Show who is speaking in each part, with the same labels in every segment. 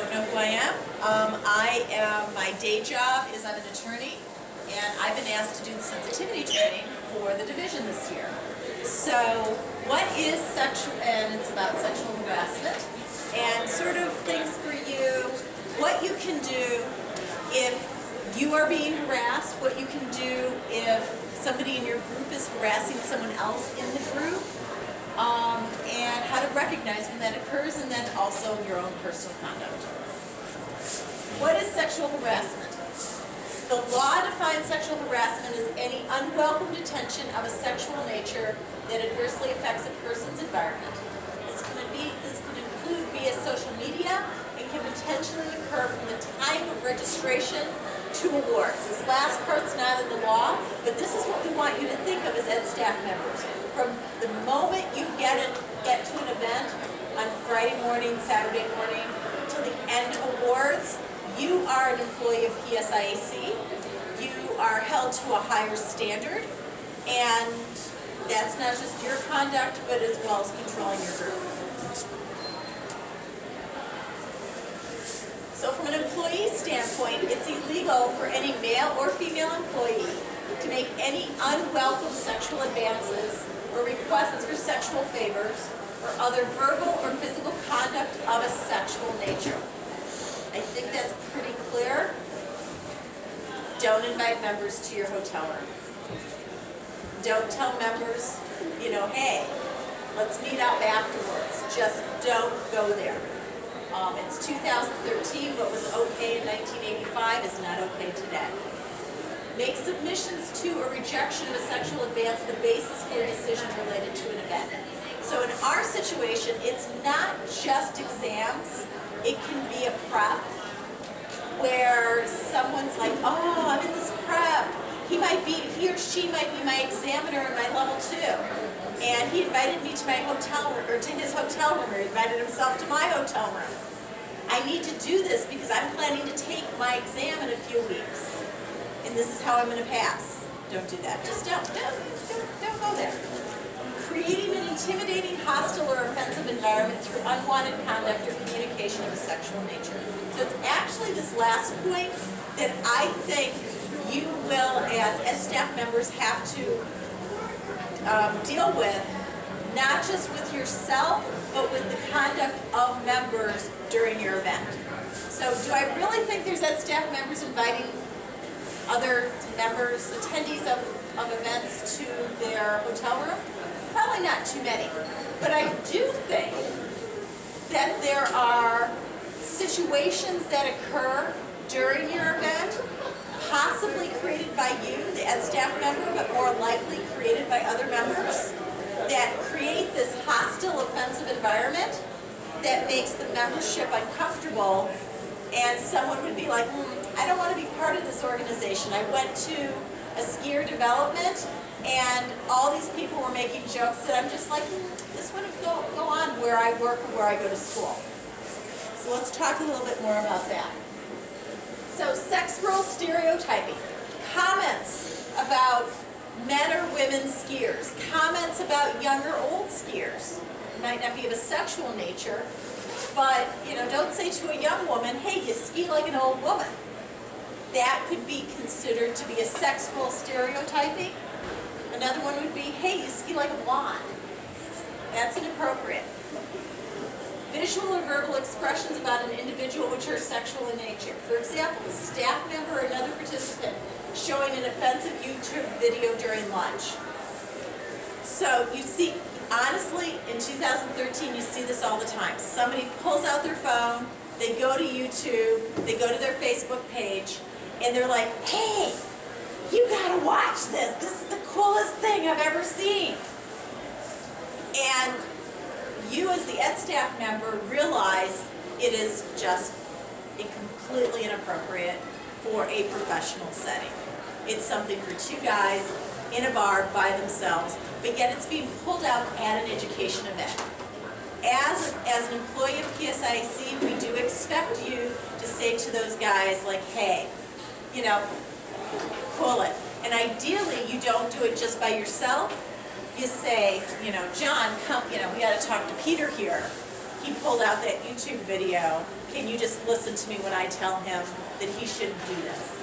Speaker 1: don't know who I am. My day job is I'm an attorney, and I've been asked to do the sensitivity training for the division this year. So what is sexual, and it's about sexual harassment, and sort of things for you, what you can do if you are being harassed, what you can do if somebody in your group is harassing someone else in the group, and how to recognize when that occurs, and then also your own personal conduct. What is sexual harassment? The law defines sexual harassment as any unwelcome attention of a sexual nature that adversely affects a person's environment. This can include via social media and can potentially occur from the time of registration to awards. This last part's not in the law, but this is what we want you to think of as Ed staff members. From the moment you get to an event on Friday morning, Saturday morning, till the end of awards, you are an employee of PSIA-C. You are held to a higher standard, and that's not just your conduct, but as well as controlling your group. So from an employee standpoint, it's illegal for any male or female employee to make any unwelcome sexual advances or requests for sexual favors or other verbal or physical conduct of a sexual nature. I think that's pretty clear. Don't invite members to your hotel room. Don't tell members, hey, let's meet up afterwards. Just don't go there. It's 2013. What was okay in 1985 is not okay today. Make submissions to or rejection of a sexual advance the basis for a decision related to an event. So in our situation, it's not just exams. It can be a prep where someone's like, oh, I'm in this prep. He or she might be my examiner in my level 2. And he invited me to my hotel room, or to his hotel room, or he invited himself to my hotel room. I need to do this because I'm planning to take my exam in a few weeks. And this is how I'm going to pass. Don't do that. Just don't go there. Creating an intimidating, hostile, or offensive environment through unwanted conduct or communication of a sexual nature. So it's actually this last point that I think you will, as Ed staff members, have to deal with, not just with yourself, but with the conduct of members during your event. So do I really think there's Ed staff members inviting other members, attendees of events to their hotel room? Probably not too many. But I do think that there are situations that occur during your event, possibly created by you, the Ed staff member, but more likely created by other members, that create this hostile, offensive environment that makes the membership uncomfortable, and someone would be like, I don't want to be part of this organization. I went to a skier development, and all these people were making jokes that I'm just like, this wouldn't go on where I work or where I go to school. So let's talk a little bit more about that. So sex role stereotyping, comments about men or women skiers, comments about young or old skiers. It might not be of a sexual nature, but don't say to a young woman, hey, you ski like an old woman. That could be considered to be a sexual stereotyping. Another one would be, hey, you ski like a blonde. That's inappropriate. Visual or verbal expressions about an individual which are sexual in nature. For example, a staff member or another participant showing an offensive YouTube video during lunch. So you see, honestly, in 2013, you see this all the time. Somebody pulls out their phone, they go to YouTube, they go to their Facebook page, and they're like, hey, you gotta watch this. This is the coolest thing I've ever seen. And you, as the Ed staff member, realize it is just completely inappropriate for a professional setting. It's something for two guys in a bar by themselves, but yet it's being pulled out at an education event. As an employee of PSIA-C, we do expect you to say to those guys, like, hey, cool it. And ideally, you don't do it just by yourself. You say, John, come, we got to talk to Peter here. He pulled out that YouTube video. can you just listen to me when I tell him that he shouldn't do this?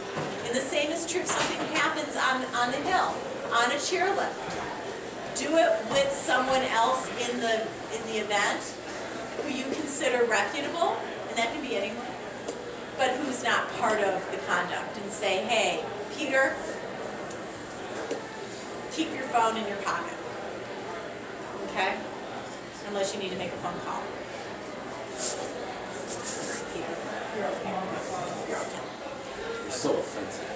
Speaker 1: And the same is true if something happens on the hill, on a chairlift. Do it with someone else in the event who you consider reputable, and that can be anyone, but who's not part of the conduct, and say, hey, Peter, keep your phone in your pocket, okay? Unless you need to make a phone call. Peter, you're okay. You're okay.
Speaker 2: You're so offensive.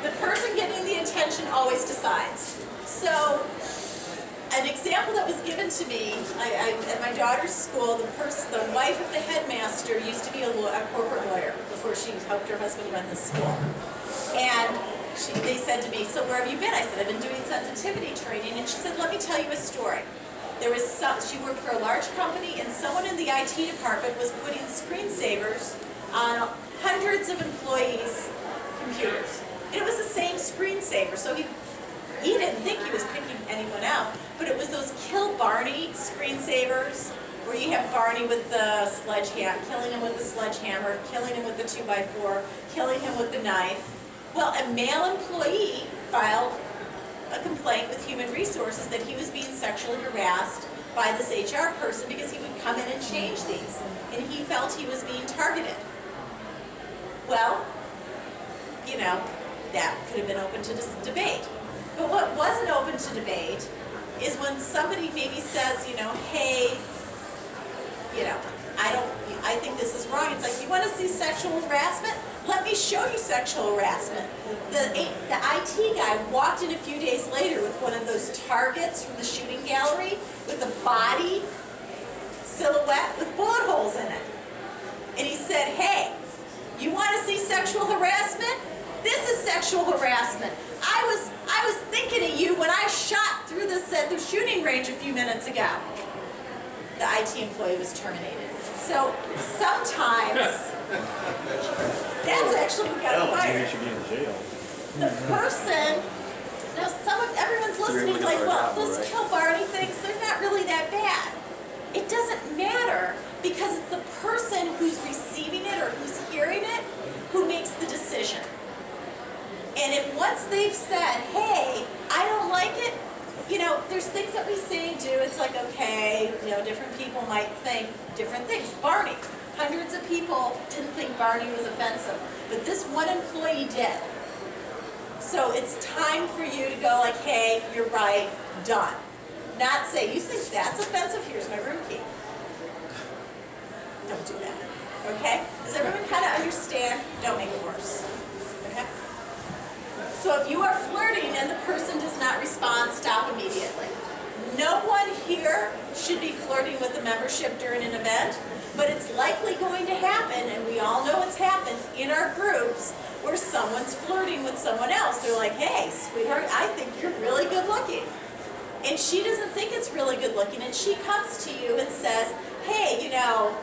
Speaker 1: The person getting the attention always decides. So, an example that was given to me, at my daughter's school, the wife of the headmaster used to be a corporate lawyer before she helped her husband run the school. And they said to me, so where have you been? I said, I've been doing sensitivity training. And she said, let me tell you a story. She worked for a large company, and someone in the IT department was putting screensavers on hundreds of employees' computers. And it was the same screensaver, so he didn't think he was picking anyone out, but it was those Kill Barney screensavers, where you have Barney with the sledgehammer, killing him with the sledgehammer, killing him with the 2x4, killing him with the knife. Well, a male employee filed a complaint with Human Resources that he was being sexually harassed by this HR person because he would come in and change these, and he felt he was being targeted. Well, you know, that could have been open to debate. But what wasn't open to debate is when somebody maybe says, you know, hey, you know, I think this is wrong. It's like, you want to see sexual harassment? Let me show you sexual harassment. The IT guy walked in a few days later with one of those targets from the shooting gallery with a body silhouette with bullet holes in it. And he said, hey, you want to see sexual harassment? This is sexual harassment. I was thinking of you when I shot through the shooting range a few minutes ago. The IT employee was terminated. So sometimes, that's actually what got him fired.
Speaker 3: You should be in jail.
Speaker 1: The person, now everyone's listening like, well, those Kill Barney things, they're not really that bad. It doesn't matter, because it's the person who's receiving it or who's hearing it who makes the decision. And if once they've said, hey, I don't like it, you know, there's things that we say and do, it's like, okay, you know, different people might think different things. Barney, hundreds of people didn't think Barney was offensive, but this one employee did. So it's time for you to go like, hey, you're right, done. Not say, you think that's offensive? Here's my room key. Don't do that, okay? Does everyone kind of understand? Don't make it worse, okay? So if you are flirting and the person does not respond, stop immediately. No one here should be flirting with the membership during an event, but it's likely going to happen, and we all know it's happened in our groups, where someone's flirting with someone else. They're like, hey, sweetheart, I think you're really good looking. And she doesn't think it's really good looking, and she comes to you and says, hey, you know,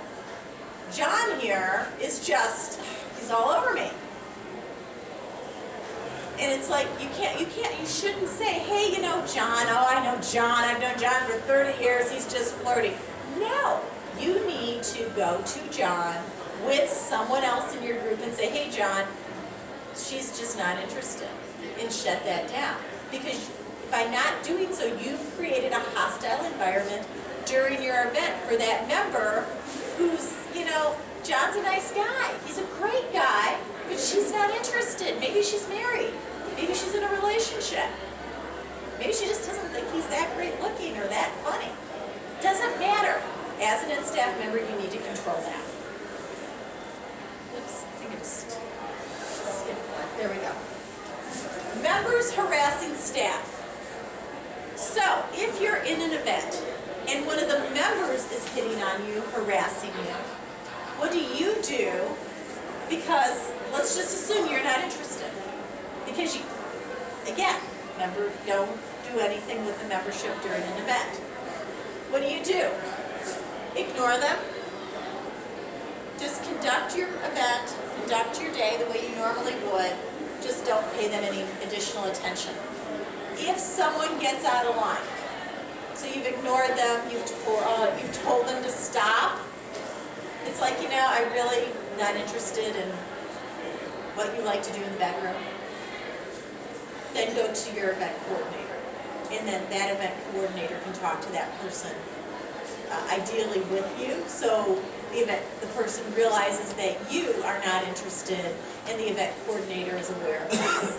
Speaker 1: John here is just, he's all over me. And it's like, you shouldn't say, hey, you know, John, oh, I know John, I've known John for 30 years, he's just flirting. No, you need to go to John with someone else in your group and say, hey, John, she's just not interested, and shut that down. Because by not doing so, you've created a hostile environment during your event for that member who's, you know, John's a nice guy, he's a great guy, but she's not interested. Maybe she's married. Maybe she's in a relationship. Maybe she just doesn't think he's that great looking or that funny. Doesn't matter. As an in-staff member, you need to control that. Oops, I think I just skipped one. There we go. Members harassing staff. So, if you're in an event and one of the members is hitting on you, harassing you, what do you do? Because let's just assume you're not interested. Because you, again, remember, don't do anything with the membership during an event. What do? Ignore them. Just conduct your event, conduct your day the way you normally would. Just don't pay them any additional attention. If someone gets out of line, so you've ignored them, you've told them to stop, it's like, you know, I'm really not interested in what you like to do in the back room, then go to your event coordinator. And then that event coordinator can talk to that person, ideally with you, so the person realizes that you are not interested and the event coordinator is aware of this.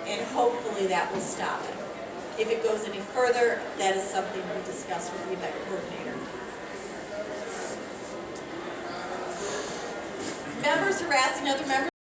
Speaker 1: And hopefully that will stop it. If it goes any further, that is something we discuss with the event coordinator. Members harassing other members